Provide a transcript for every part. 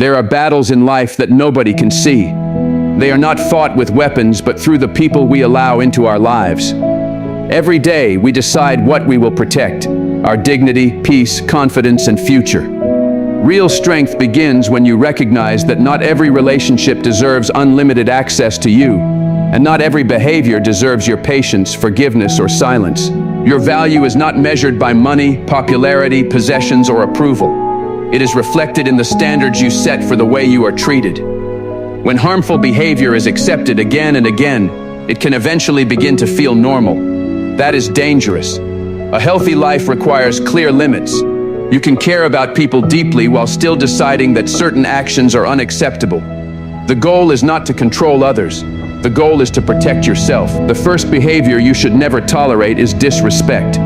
There are battles in life that nobody can see. They are not fought with weapons, but through the people we allow into our lives. Every day, we decide what we will protect: our dignity, peace, confidence, and future. Real strength begins when you recognize that not every relationship deserves unlimited access to you, and not every behavior deserves your patience, forgiveness, or silence. Your value is not measured by money, popularity, possessions, or approval. It is reflected in the standards you set for the way you are treated. When harmful behavior is accepted again and again, it can eventually begin to feel normal. That is dangerous. A healthy life requires clear limits. You can care about people deeply while still deciding that certain actions are unacceptable. The goal is not to control others. The goal is to protect yourself. The first behavior you should never tolerate is disrespect.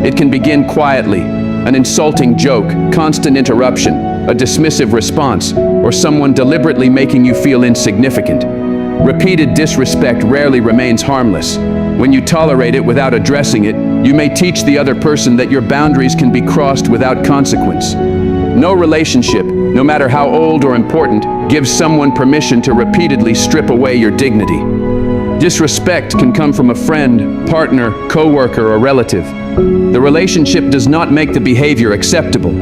It can begin quietly: an insulting joke, constant interruption, a dismissive response, or someone deliberately making you feel insignificant. Repeated disrespect rarely remains harmless. When you tolerate it without addressing it, you may teach the other person that your boundaries can be crossed without consequence. No relationship, no matter how old or important, gives someone permission to repeatedly strip away your dignity. Disrespect can come from a friend, partner, coworker, or relative. The relationship does not make the behavior acceptable.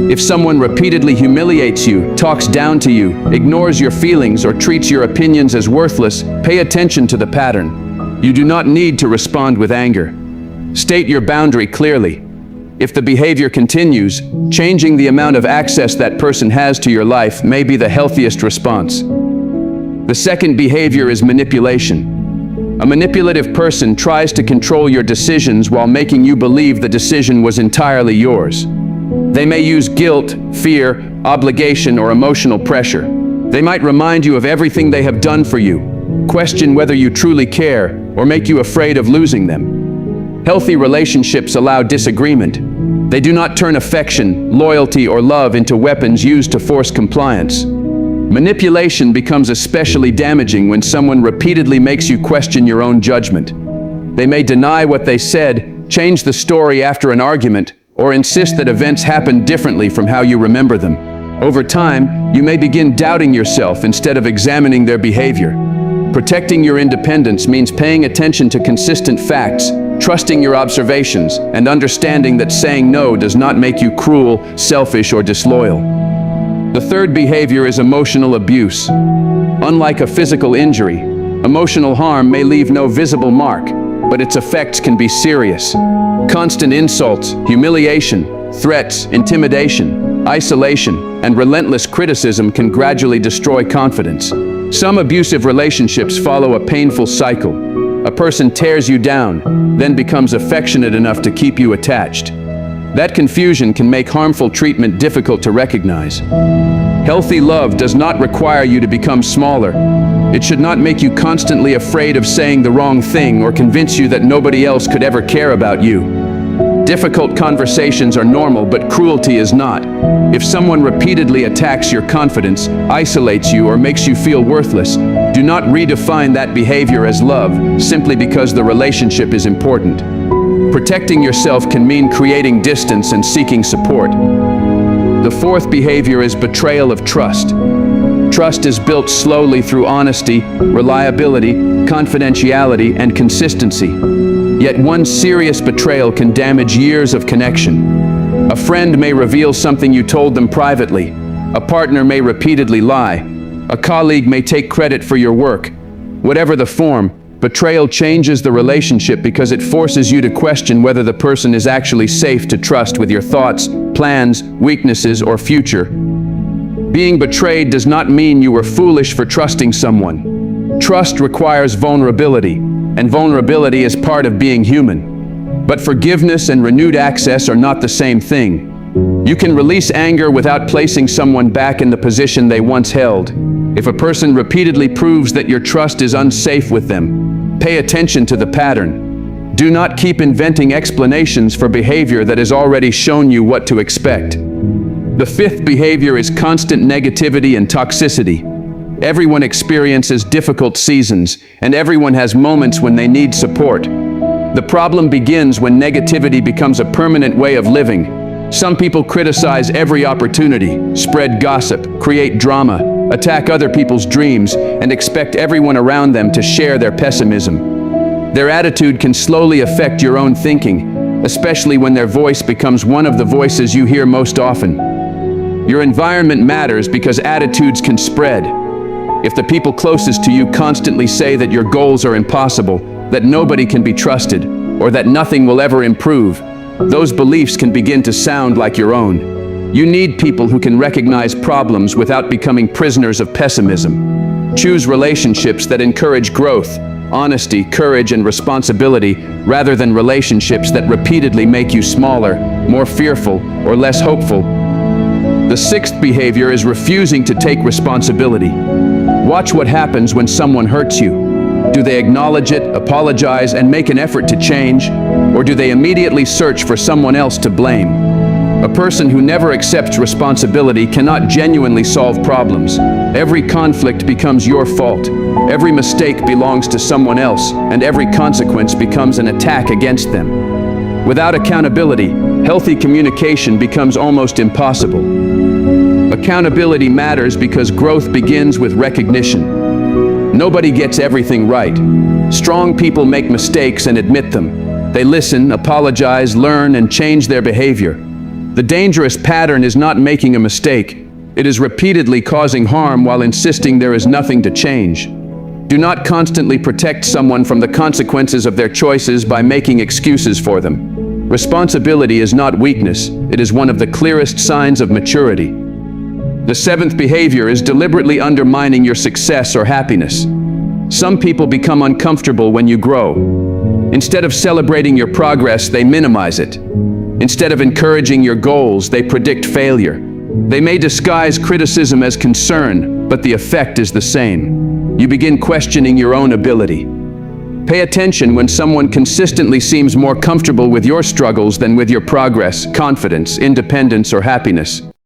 If someone repeatedly humiliates you, talks down to you, ignores your feelings, or treats your opinions as worthless, pay attention to the pattern. You do not need to respond with anger. State your boundary clearly. If the behavior continues, changing the amount of access that person has to your life may be the healthiest response. The second behavior is manipulation. A manipulative person tries to control your decisions while making you believe the decision was entirely yours. They may use guilt, fear, obligation, or emotional pressure. They might remind you of everything they have done for you, question whether you truly care, or make you afraid of losing them. Healthy relationships allow disagreement. They do not turn affection, loyalty, or love into weapons used to force compliance. Manipulation becomes especially damaging when someone repeatedly makes you question your own judgment. They may deny what they said, change the story after an argument, or insist that events happened differently from how you remember them. Over time, you may begin doubting yourself instead of examining their behavior. Protecting your independence means paying attention to consistent facts, trusting your observations, and understanding that saying no does not make you cruel, selfish, or disloyal. The third behavior is emotional abuse. Unlike a physical injury, emotional harm may leave no visible mark, but its effects can be serious. Constant insults, humiliation, threats, intimidation, isolation, and relentless criticism can gradually destroy confidence. Some abusive relationships follow a painful cycle. A person tears you down, then becomes affectionate enough to keep you attached. That confusion can make harmful treatment difficult to recognize. Healthy love does not require you to become smaller. It should not make you constantly afraid of saying the wrong thing or convince you that nobody else could ever care about you. Difficult conversations are normal, but cruelty is not. If someone repeatedly attacks your confidence, isolates you, or makes you feel worthless, do not redefine that behavior as love simply because the relationship is important. Protecting yourself can mean creating distance and seeking support. The fourth behavior is betrayal of trust. Trust is built slowly through honesty, reliability, confidentiality, and consistency. Yet one serious betrayal can damage years of connection. A friend may reveal something you told them privately. A partner may repeatedly lie. A colleague may take credit for your work. Whatever the form, betrayal changes the relationship because it forces you to question whether the person is actually safe to trust with your thoughts, plans, weaknesses, or future. Being betrayed does not mean you were foolish for trusting someone. Trust requires vulnerability, and vulnerability is part of being human. But forgiveness and renewed access are not the same thing. You can release anger without placing someone back in the position they once held. If a person repeatedly proves that your trust is unsafe with them, pay attention to the pattern. Do not keep inventing explanations for behavior that has already shown you what to expect. The fifth behavior is constant negativity and toxicity. Everyone experiences difficult seasons, and everyone has moments when they need support. The problem begins when negativity becomes a permanent way of living. Some people criticize every opportunity, spread gossip, create drama, attack other people's dreams, and expect everyone around them to share their pessimism. Their attitude can slowly affect your own thinking, especially when their voice becomes one of the voices you hear most often. Your environment matters because attitudes can spread. If the people closest to you constantly say that your goals are impossible, that nobody can be trusted, or that nothing will ever improve, those beliefs can begin to sound like your own. You need people who can recognize problems without becoming prisoners of pessimism. Choose relationships that encourage growth, honesty, courage, and responsibility, rather than relationships that repeatedly make you smaller, more fearful, or less hopeful. The sixth behavior is refusing to take responsibility. Watch what happens when someone hurts you. Do they acknowledge it, apologize, and make an effort to change? Or do they immediately search for someone else to blame? A person who never accepts responsibility cannot genuinely solve problems. Every conflict becomes your fault. Every mistake belongs to someone else, and every consequence becomes an attack against them. Without accountability, healthy communication becomes almost impossible. Accountability matters because growth begins with recognition. Nobody gets everything right. Strong people make mistakes and admit them. They listen, apologize, learn, and change their behavior. The dangerous pattern is not making a mistake. It is repeatedly causing harm while insisting there is nothing to change. Do not constantly protect someone from the consequences of their choices by making excuses for them. Responsibility is not weakness. It is one of the clearest signs of maturity. The seventh behavior is deliberately undermining your success or happiness. Some people become uncomfortable when you grow. Instead of celebrating your progress, they minimize it. Instead of encouraging your goals, they predict failure. They may disguise criticism as concern, but the effect is the same. You begin questioning your own ability. Pay attention when someone consistently seems more comfortable with your struggles than with your progress, confidence, independence, or happiness.